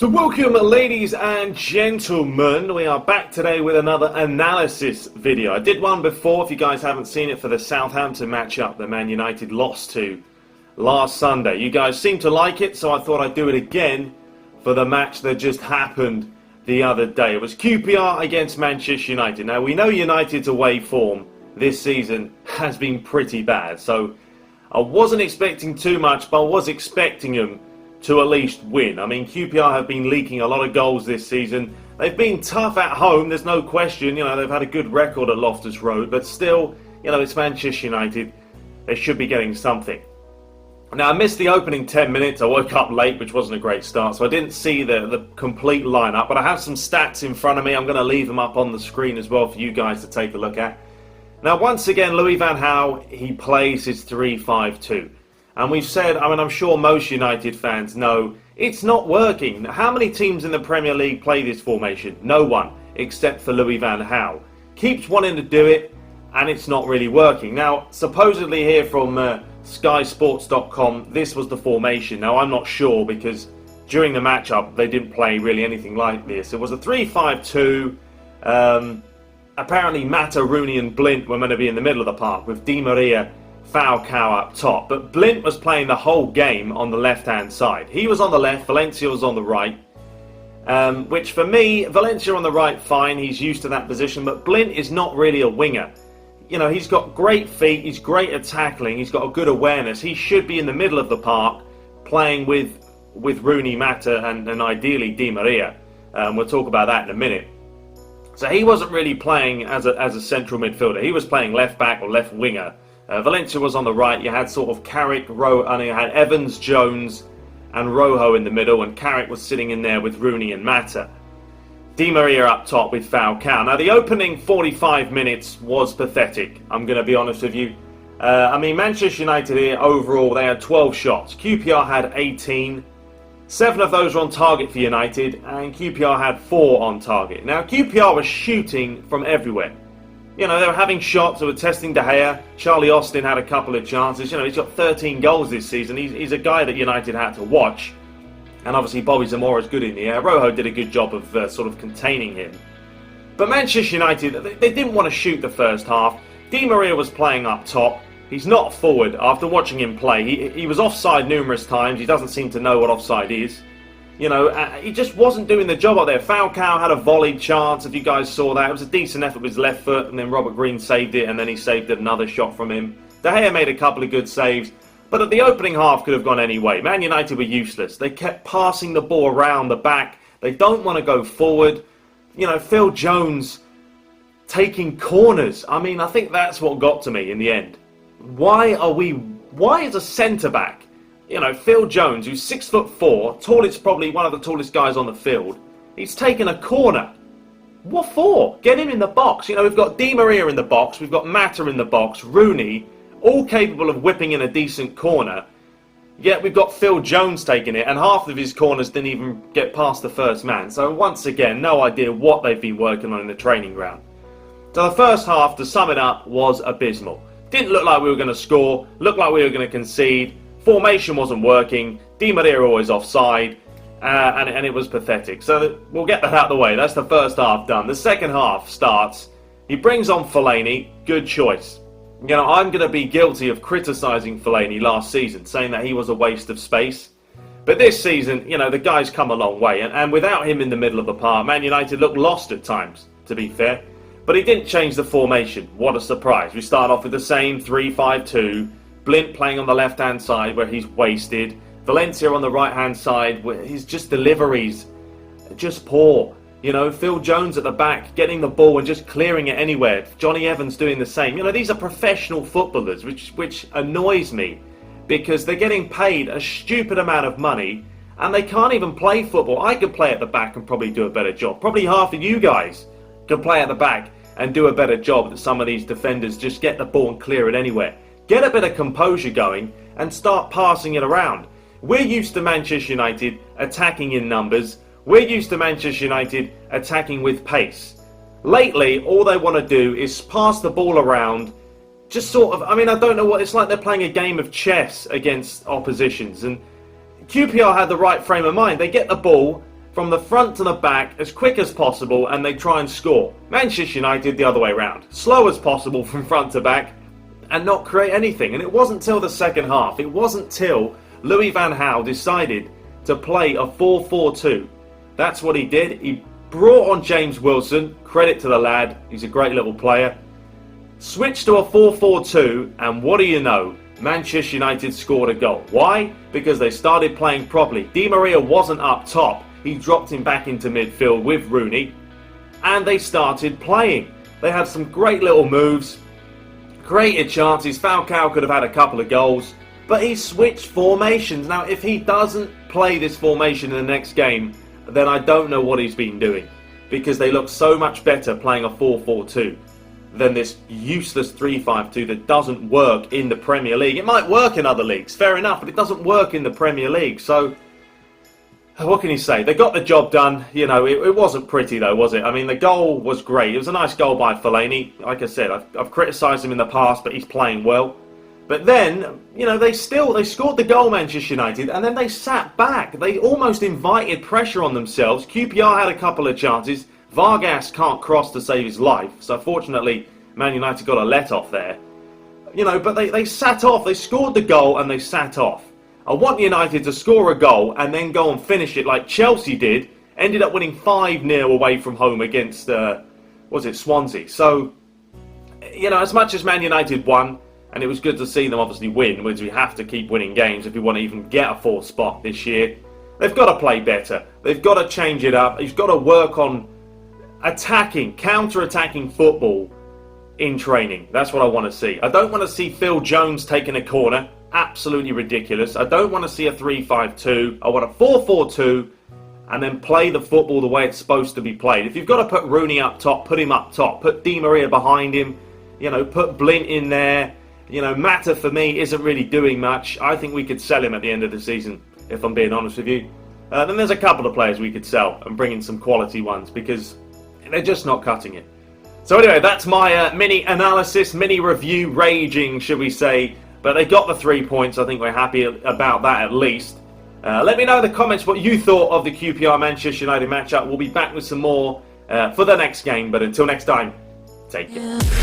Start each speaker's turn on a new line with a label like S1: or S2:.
S1: So welcome, ladies and gentlemen. We are back today with another analysis video. I did one before, if you guys haven't seen it, for the Southampton matchup that Man United lost to last Sunday. You guys seem to like it, so I thought I'd do it again for the match that just happened the other day. It was QPR against Manchester United. Now, we know United's away form this season has been pretty bad, so I wasn't expecting too much, but I was expecting them to at least win. I mean, QPR have been leaking a lot of goals this season. They've been tough at home, there's no question. You know, they've had a good record at Loftus Road, but still, you know, it's Manchester United. They should be getting something. Now, I missed the opening 10 minutes. I woke up late, which wasn't a great start, so I didn't see the complete lineup, but I have some stats in front of me. I'm going to leave them up on the screen as well for you guys to take a look at. Now, once again, Louis van Gaal, he plays his 3-5-2. And we've said, I mean, I'm sure most United fans know, it's not working. How many teams in the Premier League play this formation? No one, except for Louis van Gaal. Keeps wanting to do it, and it's not really working. Now, supposedly here from SkySports.com, this was the formation. Now, I'm not sure, because during the matchup, they didn't play really anything like this. It was a 3-5-2. Apparently, Mata, Rooney and Blint were meant to be in the middle of the park, with Di Maria, Falcao up top, but Blint was playing the whole game on the left-hand side. He was on the left, Valencia was on the right, which for me, Valencia on the right, fine, he's used to that position, but Blint is not really a winger. You know, he's got great feet, he's great at tackling, he's got a good awareness. He should be in the middle of the park playing with Rooney, Mata and ideally Di Maria. We'll talk about that in a minute. So he wasn't really playing as a central midfielder. He was playing left back or left winger. Valencia was on the right. You had sort of Carrick, and you had Evans, Jones and Rojo in the middle, and Carrick was sitting in there with Rooney and Mata. Di Maria up top with Falcao. Now, the opening 45 minutes was pathetic, I'm going to be honest with you. I mean, Manchester United here, overall, they had 12 shots. QPR had 18. 7 of those were on target for United, and QPR had 4 on target. Now, QPR was shooting from everywhere. You know, they were having shots, they were testing De Gea. Charlie Austin had a couple of chances. You know, he's got 13 goals this season. He's a guy that United had to watch. And obviously, Bobby Zamora's good in the air. Rojo did a good job of sort of containing him. But Manchester United, they didn't want to shoot the first half. Di Maria was playing up top. He's not forward. After watching him play, he was offside numerous times. He doesn't seem to know what offside is. You know, he just wasn't doing the job up there. Falcao had a volleyed chance, if you guys saw that. It was a decent effort with his left foot, and then Robert Green saved it, and then he saved another shot from him. De Gea made a couple of good saves, but at the opening half could have gone any way. Man United were useless. They kept passing the ball around the back. They don't want to go forward. You know, Phil Jones taking corners. I mean, I think that's what got to me in the end. Why is a centre-back, you know, Phil Jones, who's 6'4", tallest, probably one of the tallest guys on the field, he's taken a corner. What for? Get him in the box. You know, we've got Di Maria in the box, we've got Mata in the box, Rooney, all capable of whipping in a decent corner. Yet we've got Phil Jones taking it, and half of his corners didn't even get past the first man. So once again, no idea what they've been working on in the training ground. So the first half, to sum it up, was abysmal. Didn't look like we were going to score, looked like we were going to concede. Formation wasn't working, Di Maria always offside, and it was pathetic. So we'll get that out of the way. That's the first half done. The second half starts. He brings on Fellaini. Good choice. You know, I'm going to be guilty of criticising Fellaini last season, saying that he was a waste of space. But this season, you know, the guy's come a long way. And without him in the middle of the park, Man United looked lost at times, to be fair. But he didn't change the formation. What a surprise. We start off with the same 3-5-2. Blint playing on the left-hand side where he's wasted. Valencia on the right-hand side where his just deliveries are just poor. You know, Phil Jones at the back getting the ball and just clearing it anywhere. Johnny Evans doing the same. You know, these are professional footballers, which annoys me because they're getting paid a stupid amount of money and they can't even play football. I could play at the back and probably do a better job. Probably half of you guys could play at the back and do a better job than some of these defenders. Just get the ball and clear it anywhere. Get a bit of composure going and start passing it around. We're used to Manchester United attacking in numbers. We're used to Manchester United attacking with pace. Lately, all they want to do is pass the ball around. Just sort of, I mean, I don't know what, it's like they're playing a game of chess against oppositions. And QPR had the right frame of mind. They get the ball from the front to the back as quick as possible, and they try and score. Manchester United the other way around. Slow as possible from front to back and not create anything. And it wasn't till the second half, it wasn't till Louis van Gaal decided to play a 4-4-2. That's what he did. He brought on James Wilson, credit to the lad, he's a great little player. Switched to a 4-4-2, and what do you know? Manchester United scored a goal. Why? Because they started playing properly. Di Maria wasn't up top. He dropped him back into midfield with Rooney, and they started playing. They had some great little moves, created chances. Falcao could have had a couple of goals, but he switched formations. Now, if he doesn't play this formation in the next game, then I don't know what he's been doing, because they look so much better playing a 4-4-2 than this useless 3-5-2 that doesn't work in the Premier League. It might work in other leagues, fair enough, but it doesn't work in the Premier League. So, what can you say? They got the job done. You know, it wasn't pretty though, was it? I mean, the goal was great. It was a nice goal by Fellaini. Like I said, I've criticised him in the past, but he's playing well. But then, you know, they scored the goal, Manchester United, and then they sat back. They almost invited pressure on themselves. QPR had a couple of chances. Vargas can't cross to save his life, so fortunately Man United got a let-off there. You know, but they sat off. They scored the goal and they sat off. I want United to score a goal and then go and finish it like Chelsea did. Ended up winning 5-0 away from home against, Swansea. So, you know, as much as Man United won, and it was good to see them obviously win, which we have to keep winning games if we want to even get a fourth spot this year, they've got to play better. They've got to change it up. He's got to work on counter-attacking football in training. That's what I want to see. I don't want to see Phil Jones taking a corner. Absolutely ridiculous. I don't want to see a 3-5-2. I want a 4-4-2 and then play the football the way it's supposed to be played. If you've got to put Rooney up top, put him up top. Put Di Maria behind him. You know, put Blint in there. You know, Mata for me isn't really doing much. I think we could sell him at the end of the season, if I'm being honest with you. Then there's a couple of players we could sell and bring in some quality ones because they're just not cutting it. So anyway, that's my mini analysis, mini review, raging, should we say. But they got the 3 points. I think we're happy about that at least. Let me know in the comments what you thought of the QPR Manchester United matchup. We'll be back with some more for the next game. But until next time, take care.